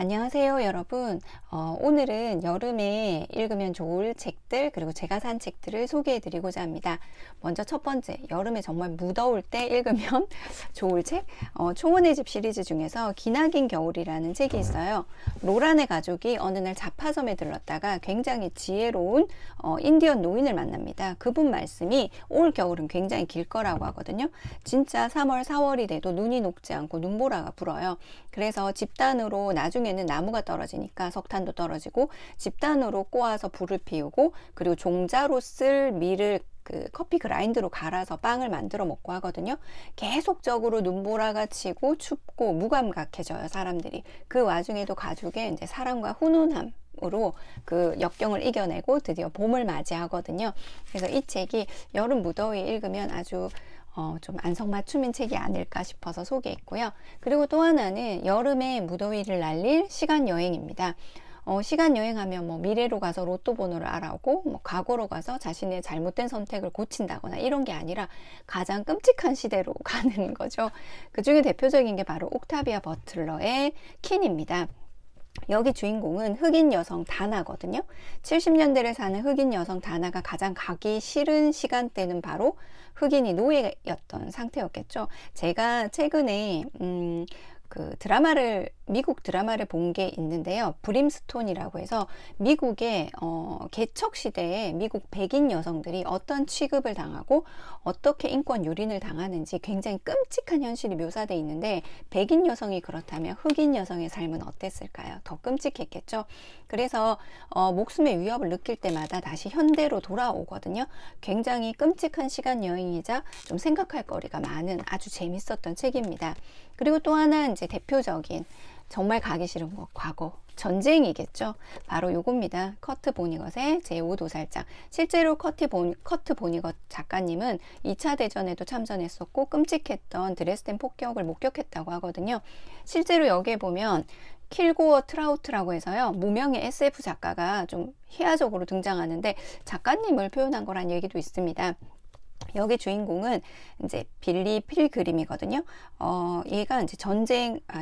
안녕하세요, 여러분. 오늘은 여름에 읽으면 좋을 책들, 그리고 제가 산 책들을 소개해 드리고자 합니다. 먼저 첫 번째, 여름에 정말 무더울 때 읽으면 좋을 책, 초원의 집 시리즈 중에서 기나긴 겨울이라는 책이 있어요. 로란의 가족이 어느 날 잡화점에 들렀다가 굉장히 지혜로운 인디언 노인을 만납니다. 그분 말씀이 올 겨울은 굉장히 길 거라고 하거든요. 진짜 3월, 4월이 돼도 눈이 녹지 않고 눈보라가 불어요. 그래서 집단으로 나중에는 나무가 떨어지니까 석탄도 떨어지고 집단으로 꼬아서 불을 피우고, 그리고 종자로 쓸 밀을 커피 그라인드로 갈아서 빵을 만들어 먹고 하거든요. 계속적으로 눈보라가 치고 춥고 무감각해져요, 사람들이. 그 와중에도 가족의 이제 사랑과 훈훈함으로 그 역경을 이겨내고 드디어 봄을 맞이하거든요. 그래서 이 책이 여름 무더위 읽으면 아주 좀 안성맞춤인 책이 아닐까 싶어서 소개했고요. 그리고 또 하나는 여름에 무더위를 날릴 시간 여행입니다. 시간 여행하면 뭐 미래로 가서 로또 번호를 알아오고, 뭐 과거로 가서 자신의 잘못된 선택을 고친다거나 이런 게 아니라 가장 끔찍한 시대로 가는 거죠. 그 중에 대표적인 게 바로 옥타비아 버틀러의 킨입니다. 여기 주인공은 흑인 여성 다나거든요. 70년대를 사는 흑인 여성 다나가 가장 가기 싫은 시간대는 바로 흑인이 노예였던 상태였겠죠. 제가 최근에 미국 드라마를 본 게 있는데요. 브림스톤이라고 해서 미국의 개척 시대에 미국 백인 여성들이 어떤 취급을 당하고 어떻게 인권 유린을 당하는지 굉장히 끔찍한 현실이 묘사되어 있는데, 백인 여성이 그렇다면 흑인 여성의 삶은 어땠을까요? 더 끔찍했겠죠. 그래서 목숨의 위협을 느낄 때마다 다시 현대로 돌아오거든요. 굉장히 끔찍한 시간 여행이자 좀 생각할 거리가 많은 아주 재밌었던 책입니다. 그리고 또 하나 이제 대표적인 정말 가기 싫은 것, 과거, 전쟁이겠죠. 바로 요겁니다. 커트 보니것의 제5도살장. 실제로 커트 보니것 작가님은 2차 대전에도 참전했었고 끔찍했던 드레스덴 폭격을 목격했다고 하거든요. 실제로 여기에 보면 킬고어 트라우트라고 해서요, 무명의 SF 작가가 좀 희화적으로 등장하는데 작가님을 표현한 거란 얘기도 있습니다. 여기 주인공은 이제 빌리 필그림이거든요. 얘가 이제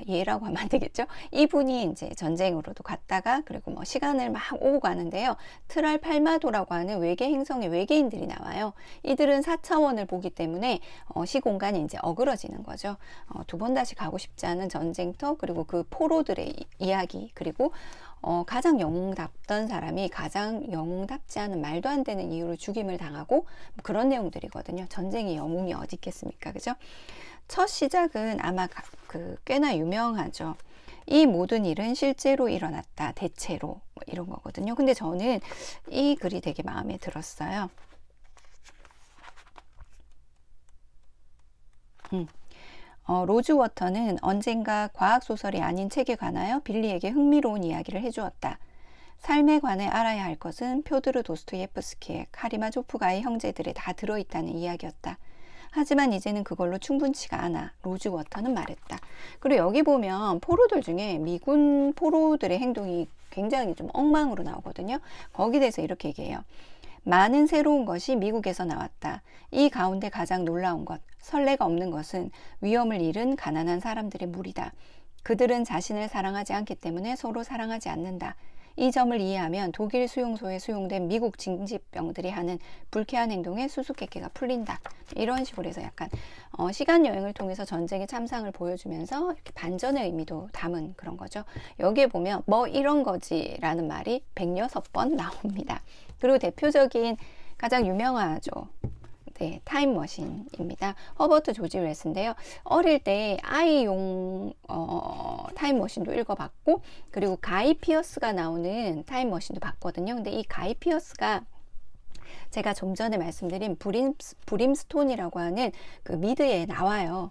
얘라고 하면 안 되겠죠. 이분이 이제 전쟁으로도 갔다가, 그리고 뭐 시간을 막 오고 가는데요. 트랄팔마도라고 하는 외계 행성의 외계인들이 나와요. 이들은 4차원을 보기 때문에 시공간이 이제 어그러지는 거죠. 두 번 다시 가고 싶지 않은 전쟁터, 그리고 그 포로들의 이야기, 그리고 가장 영웅답던 사람이 가장 영웅답지 않은 말도 안 되는 이유로 죽임을 당하고, 뭐 그런 내용들이거든요. 전쟁의 영웅이 어디 있겠습니까? 그죠? 첫 시작은 아마 꽤나 유명하죠. 이 모든 일은 실제로 일어났다, 대체로, 뭐 이런 거거든요. 근데 저는 이 글이 되게 마음에 들었어요. 로즈 워터는 언젠가 과학소설이 아닌 책에 관하여 빌리에게 흥미로운 이야기를 해주었다. 삶에 관해 알아야 할 것은 표드르 도스토예프스키의 카리마조프가의 형제들에 다 들어있다는 이야기였다. 하지만 이제는 그걸로 충분치가 않아, 로즈 워터는 말했다. 그리고 여기 보면 포로들 중에 미군 포로들의 행동이 굉장히 좀 엉망으로 나오거든요. 거기에 대해서 이렇게 얘기해요. 많은 새로운 것이 미국에서 나왔다. 이 가운데 가장 놀라운 것, 선례가 없는 것은 위험을 잃은 가난한 사람들의 무리다. 그들은 자신을 사랑하지 않기 때문에 서로 사랑하지 않는다. 이 점을 이해하면 독일 수용소에 수용된 미국 징집병들이 하는 불쾌한 행동의 수수께끼가 풀린다. 이런 식으로 해서 약간 시간 여행을 통해서 전쟁의 참상을 보여주면서 이렇게 반전의 의미도 담은 그런 거죠. 여기에 보면 뭐 이런 거지라는 말이 106번 나옵니다. 그리고 대표적인 가장 유명하죠. 네, 타임머신입니다. 허버트 조지 웰스인데요. 어릴 때 아이용 타임머신도 읽어봤고, 그리고 가이 피어스가 나오는 타임머신도 봤거든요. 근데 이 가이 피어스가 제가 좀 전에 말씀드린 브림스톤이라고 하는 그 미드에 나와요.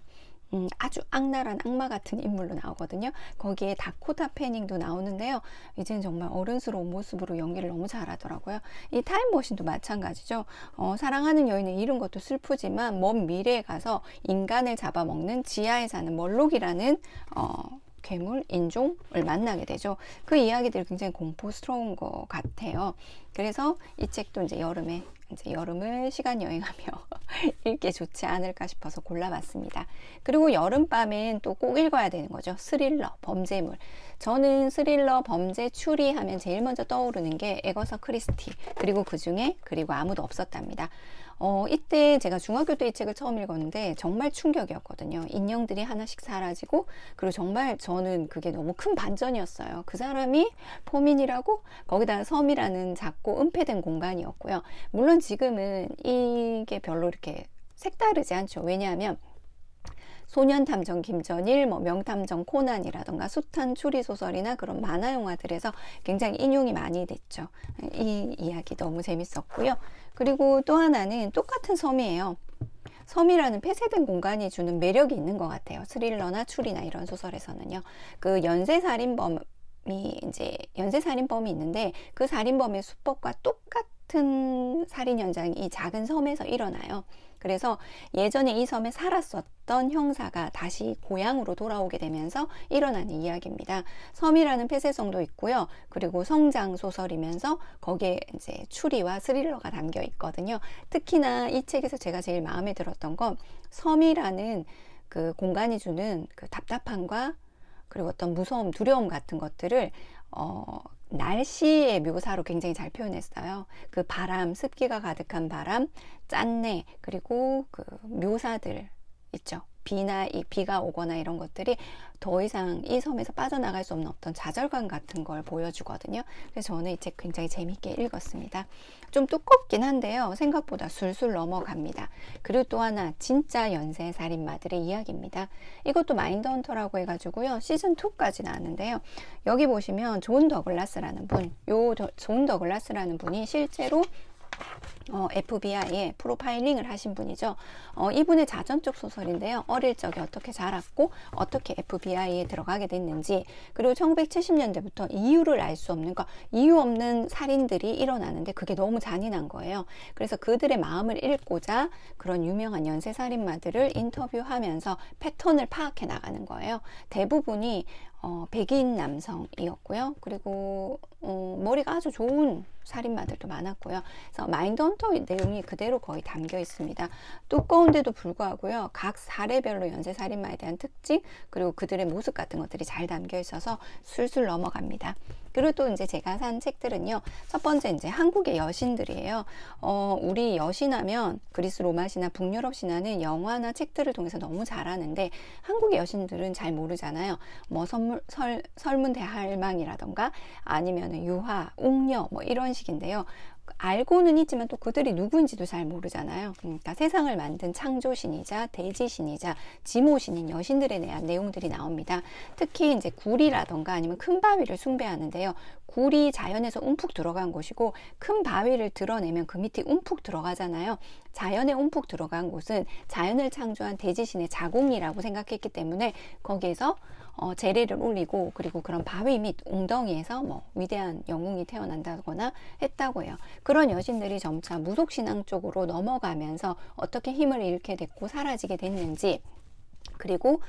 아주 악랄한 악마 같은 인물로 나오거든요. 거기에 다코타 패닝도 나오는데요. 이제는 정말 어른스러운 모습으로 연기를 너무 잘하더라고요. 이 타임머신도 마찬가지죠. 사랑하는 여인을 잃은 것도 슬프지만 먼 미래에 가서 인간을 잡아먹는 지하에 사는 멀록이라는 괴물, 인종을 만나게 되죠. 그 이야기들이 굉장히 공포스러운 것 같아요. 그래서 이 책도 이제 여름을 시간 여행하며 읽기 좋지 않을까 싶어서 골라봤습니다. 그리고 여름밤엔 또 꼭 읽어야 되는 거죠. 스릴러, 범죄물. 저는 스릴러, 범죄, 추리하면 제일 먼저 떠오르는 게 에거서 크리스티, 그리고 그리고 아무도 없었답니다. 이때 제가 중학교 때 이 책을 처음 읽었는데 정말 충격이었거든요. 인형들이 하나씩 사라지고, 그리고 정말 저는 그게 너무 큰 반전이었어요. 그 사람이 포민이라고, 거기다 섬이라는 작고 은폐된 공간이었고요. 물론 지금은 이게 별로 이렇게 색다르지 않죠. 왜냐하면 소년탐정 김전일, 명탐정 코난이라던가 숱한 추리소설이나 그런 만화 영화들에서 굉장히 인용이 많이 됐죠. 이 이야기 너무 재밌었고요. 그리고 또 하나는 똑같은 섬이에요. 섬이라는 폐쇄된 공간이 주는 매력이 있는 것 같아요. 스릴러나 추리나 이런 소설에서는요. 그 연쇄살인범이 있는데 그 살인범의 수법과 똑같은 살인 현장이 이 작은 섬에서 일어나요. 그래서 예전에 이 섬에 살았었던 형사가 다시 고향으로 돌아오게 되면서 일어나는 이야기입니다. 섬이라는 폐쇄성도 있고요. 그리고 성장 소설이면서 거기에 이제 추리와 스릴러가 담겨 있거든요. 특히나 이 책에서 제가 제일 마음에 들었던 건 섬이라는 그 공간이 주는 그 답답함과 그리고 어떤 무서움, 두려움 같은 것들을 날씨의 묘사로 굉장히 잘 표현했어요. 그 바람, 습기가 가득한 바람, 짠내, 그리고 그 묘사들 있죠. 비가 오거나 이런 것들이 더 이상 이 섬에서 빠져나갈 수 없는 어떤 좌절감 같은 걸 보여주거든요. 그래서 저는 이 책 굉장히 재밌게 읽었습니다. 좀 두껍긴 한데요. 생각보다 술술 넘어갑니다. 그리고 또 하나, 진짜 연쇄 살인마들의 이야기입니다. 이것도 마인드헌터라고 해가지고요. 시즌2까지 나왔는데요. 여기 보시면 존 더글라스라는 분이 실제로 FBI에 프로파일링을 하신 분이죠. 이분의 자전적 소설인데요. 어릴 적에 어떻게 자랐고 어떻게 FBI에 들어가게 됐는지, 그리고 1970년대부터 이유를 알 수 없는, 이유 없는 살인들이 일어나는데 그게 너무 잔인한 거예요. 그래서 그들의 마음을 읽고자 그런 유명한 연쇄살인마들을 인터뷰하면서 패턴을 파악해 나가는 거예요. 대부분이 백인 남성이었고요. 그리고 머리가 아주 좋은 살인마들도 많았고요. 그래서 마인드헌터 내용이 그대로 거의 담겨 있습니다. 두꺼운데도 불구하고요. 각 사례별로 연쇄살인마에 대한 특징, 그리고 그들의 모습 같은 것들이 잘 담겨 있어서 술술 넘어갑니다. 그리고 또 이제 제가 산 책들은요. 첫 번째 이제 한국의 여신들이에요. 우리 여신하면 그리스 로마 신화, 북유럽 신화는 영화나 책들을 통해서 너무 잘 아는데 한국의 여신들은 잘 모르잖아요. 설문대할망이라던가 아니면 유화, 옥녀 이런 식인데요. 알고는 있지만 또 그들이 누구인지도 잘 모르잖아요. 그러니까 세상을 만든 창조신이자 대지신이자 지모신인 여신들에 대한 내용들이 나옵니다. 특히 이제 구리라던가 아니면 큰 바위를 숭배하는데요. 굴이 자연에서 움푹 들어간 곳이고 큰 바위를 드러내면 그 밑에 움푹 들어가잖아요. 자연에 움푹 들어간 곳은 자연을 창조한 대지신의 자궁이라고 생각했기 때문에 거기에서 재래를 올리고, 그리고 그런 바위 밑 웅덩이에서 위대한 영웅이 태어난다거나 했다고 해요. 그런 여신들이 점차 무속신앙 쪽으로 넘어가면서 어떻게 힘을 잃게 됐고 사라지게 됐는지, 그리고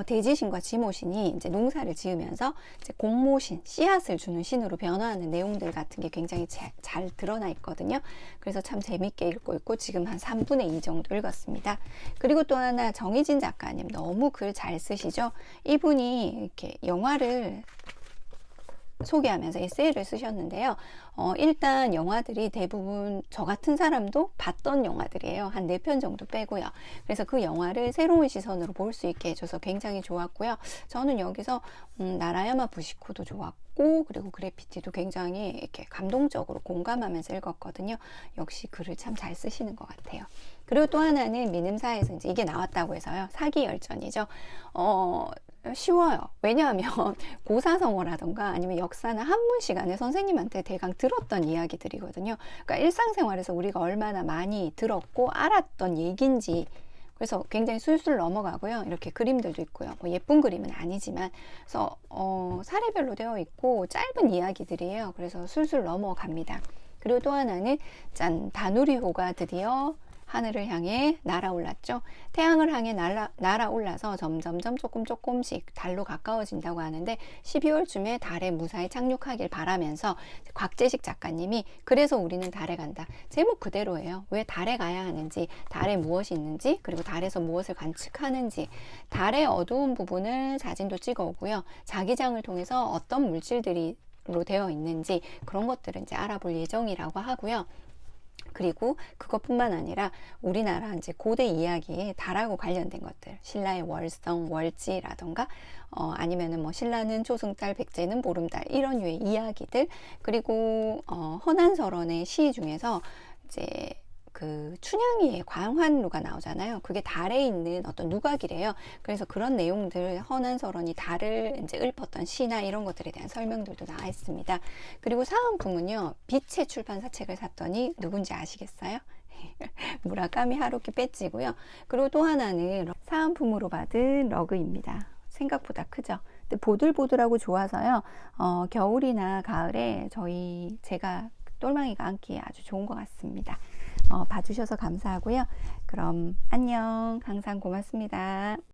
대지신과 지모신이 이제 농사를 지으면서 이제 공모신, 씨앗을 주는 신으로 변화하는 내용들 같은 게 굉장히 잘 드러나 있거든요. 그래서 참 재밌게 읽고 있고 지금 한 3분의 2 정도 읽었습니다. 그리고 또 하나, 정희진 작가님 너무 글 잘 쓰시죠. 이분이 이렇게 영화를 소개하면서 에세이를 쓰셨는데요. 일단 영화들이 대부분 저 같은 사람도 봤던 영화들이에요. 한 4편 정도 빼고요. 그래서 그 영화를 새로운 시선으로 볼 수 있게 해줘서 굉장히 좋았고요. 저는 여기서 나라야마 부시코도 좋았고, 그리고 그래피티도 굉장히 이렇게 감동적으로 공감하면서 읽었거든요. 역시 글을 참 잘 쓰시는 것 같아요. 그리고 또 하나는 민음사에서 이제 이게 나왔다고 해서요. 사기열전이죠. 쉬워요. 왜냐하면 고사성어라던가 아니면 역사나 한문 시간에 선생님한테 대강 들었던 이야기들이거든요. 그러니까 일상생활에서 우리가 얼마나 많이 들었고 알았던 얘기인지, 그래서 굉장히 술술 넘어가고요. 이렇게 그림들도 있고요. 예쁜 그림은 아니지만, 그래서 사례별로 되어 있고 짧은 이야기들이에요. 그래서 술술 넘어갑니다. 그리고 또 하나는 다누리호가 드디어 하늘을 향해 날아올랐죠. 태양을 향해 날아올라서 점점점 조금씩 달로 가까워진다고 하는데 12월쯤에 달에 무사히 착륙하길 바라면서 곽재식 작가님이 그래서 우리는 달에 간다. 제목 그대로예요. 왜 달에 가야 하는지, 달에 무엇이 있는지, 그리고 달에서 무엇을 관측하는지, 달의 어두운 부분을 사진도 찍어 오고요. 자기장을 통해서 어떤 물질들이 로 되어 있는지 그런 것들을 이제 알아볼 예정이라고 하고요. 그리고 그것뿐만 아니라 우리나라 이제 고대 이야기에 달하고 관련된 것들, 신라의 월성, 월지라던가 아니면은 뭐 신라는 초승달, 백제는 보름달 이런 류의 이야기들, 그리고 허난설원의 시 중에서 이제 그 춘향이의 광환루가 나오잖아요. 그게 달에 있는 어떤 누각이래요. 그래서 그런 내용들, 허난설원이 달을 이제 읊었던 시나 이런 것들에 대한 설명들도 나와 있습니다. 그리고 사은품은요, 빛의 출판사 책을 샀더니 누군지 아시겠어요? 무라카미 하루키 배지고요. 그리고 또 하나는 사은품으로 받은 러그입니다. 생각보다 크죠. 근데 보들보들하고 좋아서요. 겨울이나 가을에 제가 똘망이가 안기에 아주 좋은 것 같습니다. 봐주셔서 감사하고요. 그럼 안녕. 항상 고맙습니다.